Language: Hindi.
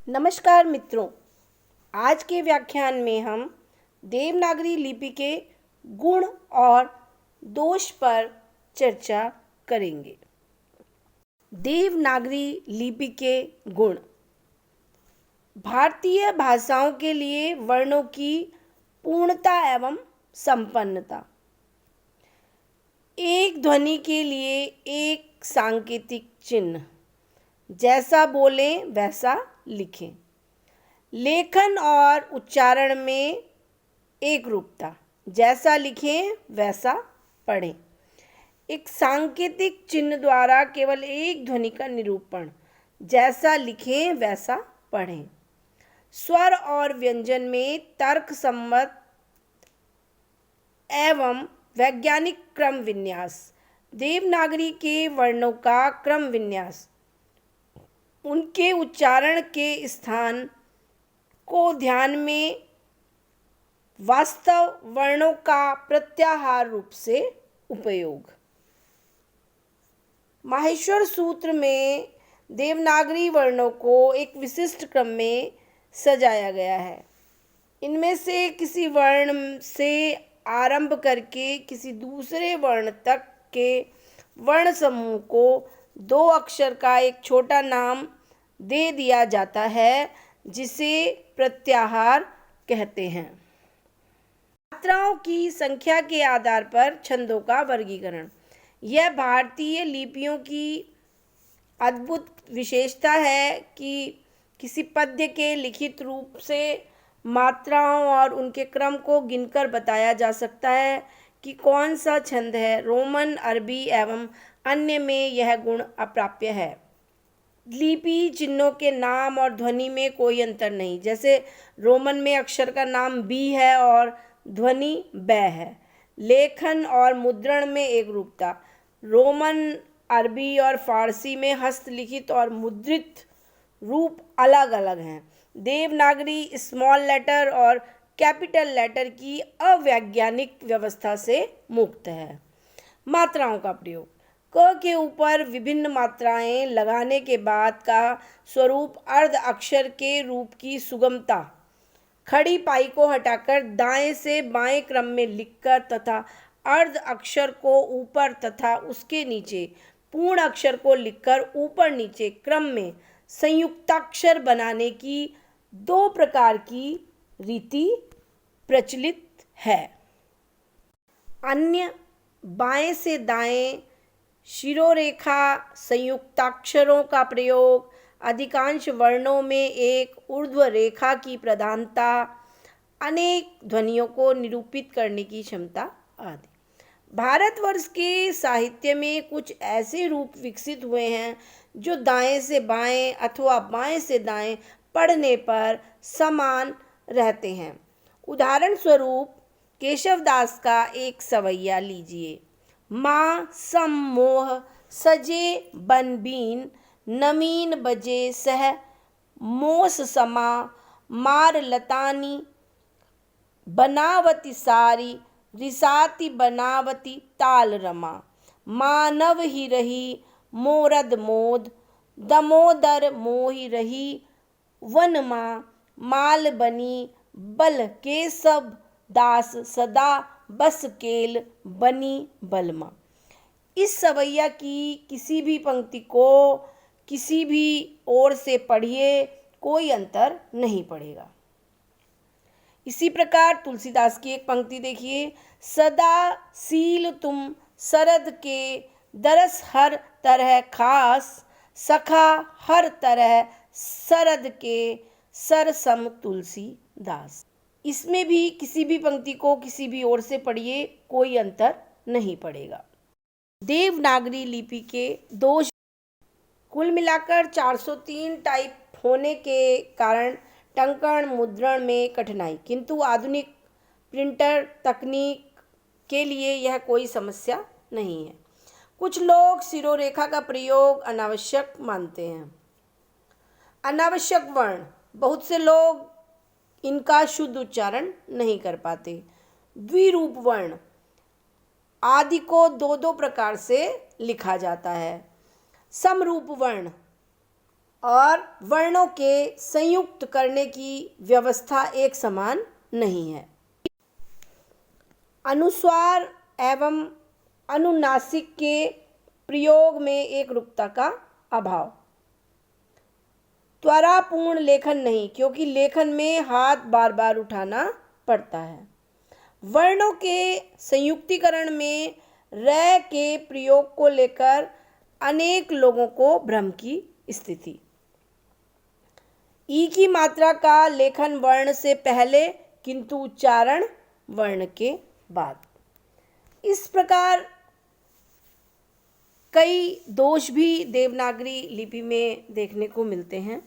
नमस्कार मित्रों, आज के व्याख्यान में हम देवनागरी लिपि के गुण और दोष पर चर्चा करेंगे। देवनागरी लिपि के गुण। भारतीय भाषाओं के लिए वर्णों की पूर्णता एवं संपन्नता। एक ध्वनि के लिए एक सांकेतिक चिन्ह, जैसा बोलें वैसा लिखें। लेखन और उच्चारण में एक रूपता, जैसा लिखें वैसा पढ़ें। एक सांकेतिक चिन्ह द्वारा केवल एक ध्वनि का निरूपण, जैसा लिखें वैसा पढ़ें। स्वर और व्यंजन में तर्कसम्मत एवं वैज्ञानिक क्रम विन्यास। देवनागरी के वर्णों का क्रम विन्यास उनके उच्चारण के स्थान को ध्यान में वास्तव वर्णों का प्रत्याहार रूप से उपयोग। माहेश्वर सूत्र में देवनागरी वर्णों को एक विशिष्ट क्रम में सजाया गया है। इनमें से किसी वर्ण से आरंभ करके किसी दूसरे वर्ण तक के वर्ण समूह को दो अक्षर का एक छोटा नाम दे दिया जाता है, जिसे प्रत्याहार कहते हैं। मात्राओं की संख्या के आधार पर छंदों का वर्गीकरण। यह भारतीय लिपियों की अद्भुत विशेषता है कि किसी पद्य के लिखित रूप से मात्राओं और उनके क्रम को गिनकर बताया जा सकता है कि कौन सा छंद है। रोमन, अरबी एवं अन्य में यह गुण अप्राप्य है। लिपि चिन्हों के नाम और ध्वनि में कोई अंतर नहीं। जैसे रोमन में अक्षर का नाम बी है और ध्वनि ब है। लेखन और मुद्रण में एक रूपता। रोमन, अरबी और फारसी में हस्तलिखित और मुद्रित रूप अलग अलग हैं। देवनागरी स्मॉल लेटर और कैपिटल लेटर की अवैज्ञानिक व्यवस्था से मुक्त है। मात्राओं का प्रयोग। क के ऊपर विभिन्न मात्राएं लगाने के बाद का स्वरूप अर्ध अक्षर के रूप की सुगमता। खड़ी पाई को हटाकर दाएं से बाएं क्रम में लिखकर तथा अर्ध अक्षर को ऊपर तथा उसके नीचे पूर्ण अक्षर को लिखकर ऊपर नीचे क्रम में संयुक्ताक्षर बनाने की दो प्रकार की रीति प्रचलित है। अन्य बाएं से दाएं शिरोरेखा संयुक्ताक्षरों का प्रयोग, अधिकांश वर्णों में एक ऊर्ध्व रेखा की प्रधानता, अनेक ध्वनियों को निरूपित करने की क्षमता आदि। भारतवर्ष के साहित्य में कुछ ऐसे रूप विकसित हुए हैं जो दाएं से बाएं अथवा बाएं से दाएं पढ़ने पर समान रहते हैं। उदाहरण स्वरूप केशवदास का एक सवैया लीजिए। माँ सम्मोह सजे बनबीन, नमीन बजे सह मोस समा, मार लतानी बनावती सारी, रिसाती बनावती ताल रमा। मानव ही रही मोरद मोद, दमोदर मोहि रही वनमा, माल बनी बल केशव दास सदा बस केल बनी बलमा। इस सवैया की किसी भी पंक्ति को किसी भी ओर से पढ़िए, कोई अंतर नहीं पड़ेगा। इसी प्रकार तुलसीदास की एक पंक्ति देखिए। सदा सील तुम सरद के, दरस हर तरह खास, सखा हर तरह सरद के, सर सम तुलसीदास। इसमें भी किसी भी पंक्ति को किसी भी ओर से पढ़िए, कोई अंतर नहीं पड़ेगा। देवनागरी लिपि के दोष। कुल मिलाकर 403 टाइप होने के कारण टंकण मुद्रण में कठिनाई, किंतु आधुनिक प्रिंटर तकनीक के लिए यह कोई समस्या नहीं है। कुछ लोग सिरोरेखा का प्रयोग अनावश्यक मानते हैं। अनावश्यक वर्ण, बहुत से लोग इनका शुद्ध उच्चारण नहीं कर पाते। द्विरूप वर्ण आदि को दो दो प्रकार से लिखा जाता है। समरूप वर्ण और वर्णों के संयुक्त करने की व्यवस्था एक समान नहीं है। अनुस्वार एवं अनुनासिक के प्रयोग में एक रूपता का अभाव। त्वरापूर्ण लेखन नहीं, क्योंकि लेखन में हाथ बार बार उठाना पड़ता है। वर्णों के संयुक्तिकरण में र के प्रयोग को लेकर अनेक लोगों को भ्रम की स्थिति। ई की मात्रा का लेखन वर्ण से पहले किंतु उच्चारण वर्ण के बाद। इस प्रकार कई दोष भी देवनागरी लिपि में देखने को मिलते हैं।